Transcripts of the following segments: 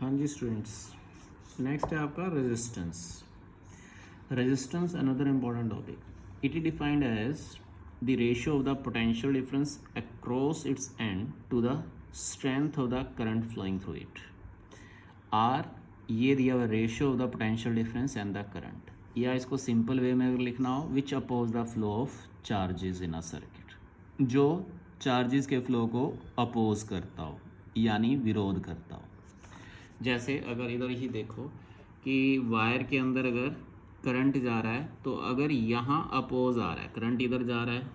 हाँ जी students, next है आपका resistance. Resistance another important topic. It is defined as the ratio of the potential difference across its end to the strength of the current flowing through it. आर ये दिया हुआ ratio of the potential difference and the current, या इसको simple way में अगर लिखना हो, which oppose the flow of charges in a circuit, जो चार्जेस के फ्लो को अपोज करता हो यानी विरोध करता हो। जैसे अगर इधर ही देखो कि वायर के अंदर अगर करंट जा रहा है, तो अगर यहाँ अपोज आ रहा है, करंट इधर जा रहा है,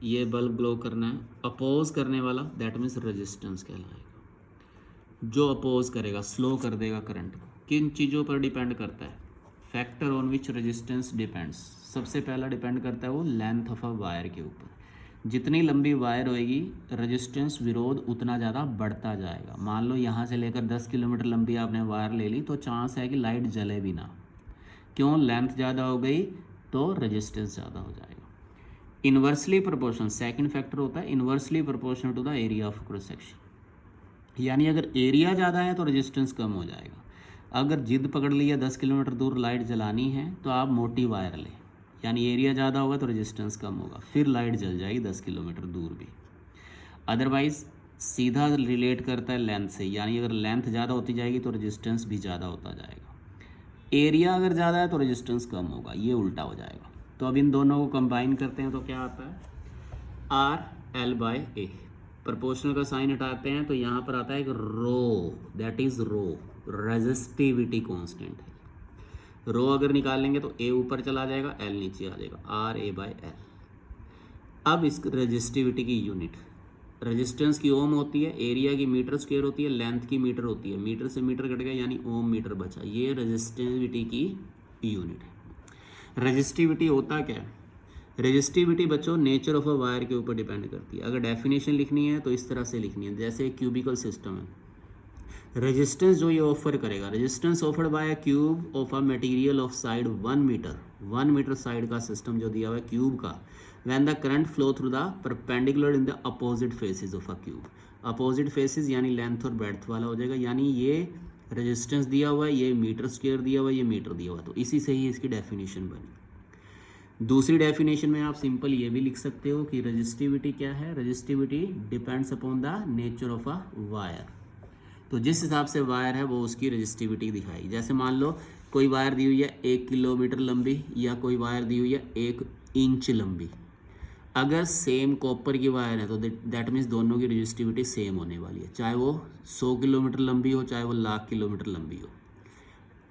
ये बल्ब ग्लो करना है, अपोज करने वाला दैट मीन्स रेजिस्टेंस कहलाएगा। जो अपोज करेगा, स्लो कर देगा करंट को, किन चीज़ों पर डिपेंड करता है? Factor on which resistance depends. सबसे पहला डिपेंड करता है वो लेंथ ऑफ अ वायर के ऊपर। जितनी लंबी वायर होएगी रेजिस्टेंस विरोध उतना ज़्यादा बढ़ता जाएगा। मान लो यहाँ से लेकर 10 किलोमीटर लंबी आपने वायर ले ली, तो चांस है कि लाइट जले भी ना। क्यों? लेंथ ज़्यादा हो गई तो रेजिस्टेंस ज़्यादा हो जाएगा। इन्वर्सली प्रोपोर्शनल, सेकंड फैक्टर होता है inversely proportional to the area of cross section. यानी अगर एरिया ज़्यादा है तो रेजिस्टेंस कम हो जाएगा। अगर जिद पकड़ लिया 10 किलोमीटर दूर लाइट जलानी है, तो आप मोटी वायर लें, यानी एरिया ज़्यादा होगा तो रेजिस्टेंस कम होगा, फिर लाइट जल जाएगी 10 किलोमीटर दूर भी। अदरवाइज़ सीधा रिलेट करता है लेंथ से, यानी अगर लेंथ ज़्यादा होती जाएगी तो रेजिस्टेंस भी ज़्यादा होता जाएगा। एरिया अगर ज़्यादा है तो रेजिस्टेंस कम होगा, ये उल्टा हो जाएगा। तो अब इन दोनों को कंबाइन करते हैं तो क्या आता है? R L by A. Proportional का साइन हटाते हैं तो यहाँ पर आता है एक rho, that is rho, resistivity constant है। रो अगर निकालेंगे तो ए ऊपर चला जाएगा, एल नीचे आ जाएगा, आर ए बाय एल। अब इस रेजिस्टिविटी की यूनिट, रेजिस्टेंस की ओम होती है, एरिया की मीटर स्क्वायर होती है, लेंथ की मीटर होती है, मीटर से मीटर कट गया यानी ओम मीटर बचा, ये रेजिस्टिविटी की यूनिट है। रेजिस्टिविटी होता क्या है? रेजिस्टिविटी बच्चों नेचर ऑफ अ वायर के ऊपर डिपेंड करती है। अगर डेफिनेशन लिखनी है तो इस तरह से लिखनी है, जैसे एक क्यूबिकल सिस्टम है। रेजिस्टेंस जो ये ऑफर करेगा, resistance offered by a cube of a material of side 1 metre side का सिस्टम जो दिया हुआ है क्यूब का, when the current flow through the perpendicular in the opposite faces of a cube. Opposite faces यानी length और breadth वाला हो जाएगा, यानी ये रेजिस्टेंस दिया हुआ है, ये मीटर स्क्वायर दिया हुआ है, ये मीटर दिया हुआ है, तो इसी से ही इसकी डेफिनेशन बनी। दूसरी डेफिनेशन में आप सिंपल ये भी लिख सकते हो कि रेजिस्टिविटी क्या है? Resistivity depends upon the nature of a wire. तो जिस हिसाब से वायर है वो उसकी रेजिस्टिविटी दिखाई। जैसे मान लो कोई वायर दी हुई है 1 किलोमीटर लंबी, या कोई वायर दी हुई है 1 इंच लंबी। अगर सेम कॉपर की वायर है तो दैट मीन्स दोनों की रेजिस्टिविटी सेम होने वाली है, चाहे वो 100 किलोमीटर लंबी हो, चाहे वो 1,00,000 किलोमीटर लंबी हो।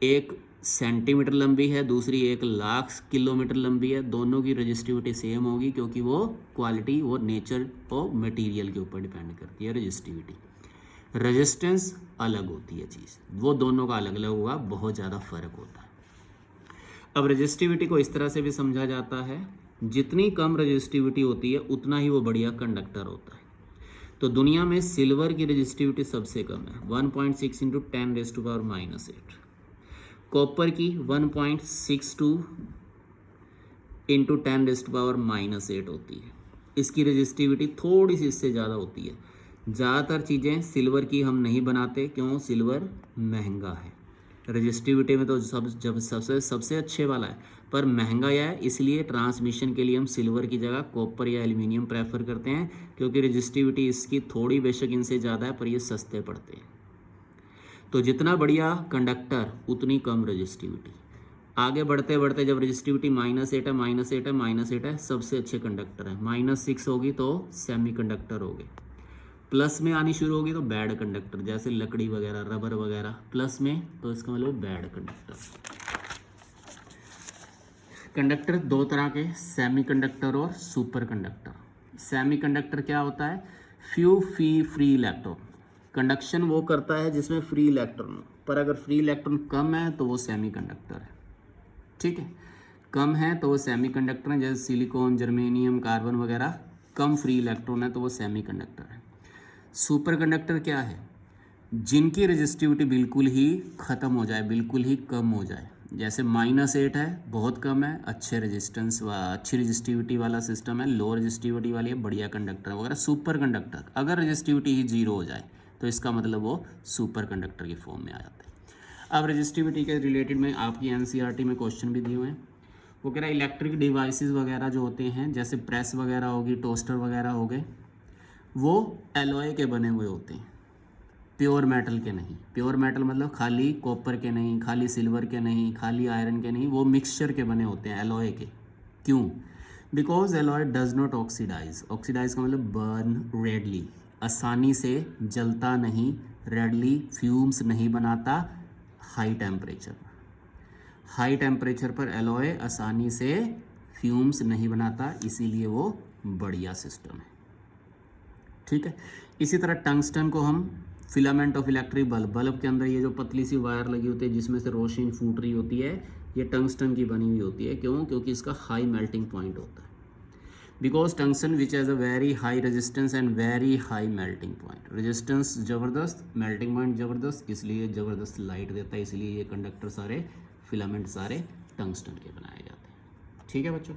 1 सेंटीमीटर लंबी है, दूसरी 1,00,000 किलोमीटर लंबी है, दोनों की रेजिस्टिविटी सेम होगी, क्योंकि वो क्वालिटी, वो नेचर और मटेरियल के ऊपर डिपेंड करती है रेजिस्टिविटी। रेजिस्टेंस अलग होती है चीज़, वो दोनों का अलग अलग होगा, बहुत ज़्यादा फर्क होता है। अब रेजिस्टिविटी को इस तरह से भी समझा जाता है, जितनी कम रेजिस्टिविटी होती है उतना ही वो बढ़िया कंडक्टर होता है। तो दुनिया में सिल्वर की रेजिस्टिविटी सबसे कम है, 1.6 इंटू 10⁻⁻8। कॉपर की 1.62 इंटू 10⁻⁻8 होती है। इसकी रेजिस्टिविटी थोड़ी सी इससे ज़्यादा होती है। ज़्यादातर चीज़ें सिल्वर की हम नहीं बनाते, क्यों? सिल्वर महंगा है। रेजिस्टिविटी में तो सबसे अच्छे वाला है, पर महंगा है, इसलिए ट्रांसमिशन के लिए हम सिल्वर की जगह कॉपर या एल्युमिनियम प्रेफर करते हैं, क्योंकि रेजिस्टिविटी इसकी थोड़ी बेशक इनसे ज़्यादा है, पर ये सस्ते पड़ते हैं। तो जितना बढ़िया कंडक्टर उतनी कम रेजिस्टिविटी। आगे बढ़ते बढ़ते जब रेजिस्टिविटी -8 है, -8 है, सबसे अच्छे कंडक्टर है। -6 होगी तो सेमी कंडक्टर हो गए। प्लस में आनी शुरू होगी तो बैड कंडक्टर, जैसे लकड़ी वगैरह, रबर वगैरह प्लस में, तो इसका मतलब बैड कंडक्टर। कंडक्टर दो तरह के, सेमी कंडक्टर और सुपर कंडक्टर। सेमी कंडक्टर क्या होता है? Free electron. कंडक्शन वो करता है जिसमें फ्री इलेक्ट्रॉन हो, पर अगर फ्री इलेक्ट्रॉन कम है तो वो सेमी कंडक्टर है। ठीक है, कम है तो वो सेमी कंडक्टर है, जैसे सिलिकॉन, जर्मेनियम, कार्बन वगैरह कम फ्री इलेक्ट्रॉन है तो वो सेमी कंडक्टर है। सुपर कंडक्टर क्या है? जिनकी रेजिस्टिविटी बिल्कुल ही ख़त्म हो जाए, बिल्कुल ही कम हो जाए। जैसे -8 है, बहुत कम है, अच्छी रेजिस्टिविटी वाला सिस्टम है, लो रेजिस्टिविटी वाली है, बढ़िया कंडक्टर वगैरह। सुपर कंडक्टर अगर रेजिस्टिविटी ही 0 हो जाए, तो इसका मतलब वो सुपर कंडक्टर की फॉर्म में आ जाते हैं। अब रजिस्टिविटी के रिलेटेड में आपकी एनसीईआरटी में क्वेश्चन भी दिए हुए हैं। वो कह रहा है इलेक्ट्रिक डिवाइसेस वगैरह जो होते हैं, जैसे प्रेस वगैरह होगी, टोस्टर वगैरह हो गए, वो एलॉय के बने हुए होते हैं, प्योर मेटल के नहीं। प्योर मेटल मतलब खाली कॉपर के नहीं, खाली सिल्वर के नहीं, खाली आयरन के नहीं, वो मिक्सचर के बने होते हैं, एलॉय के। क्यों? Because alloy does not oxidise. Oxidise का मतलब बर्न रेडली, आसानी से जलता नहीं, रेडली फ्यूम्स नहीं बनाता हाई टेम्परेचर पर। हाई टेम्परेचर पर एलॉय आसानी से फ्यूम्स नहीं बनाता, इसीलिए वो बढ़िया सिस्टम है। ठीक है। इसी तरह टंगस्टन को हम filament of electric bulb, bulb के अंदर ये जो पतली सी वायर लगी होती है जिसमें से रोशनी फूट रही होती है, ये टंगस्टन की बनी हुई होती है। क्यों? क्योंकि इसका हाई मेल्टिंग पॉइंट होता है। Because tungsten which has a very high resistance and very high melting point. Resistance ज़बरदस्त, मेल्टिंग पॉइंट ज़बरदस्त, इसलिए ज़बरदस्त लाइट देता है। इसलिए ये कंडक्टर सारे, फिलामेंट सारे टंगस्टन के बनाए जाते हैं। ठीक है बच्चों।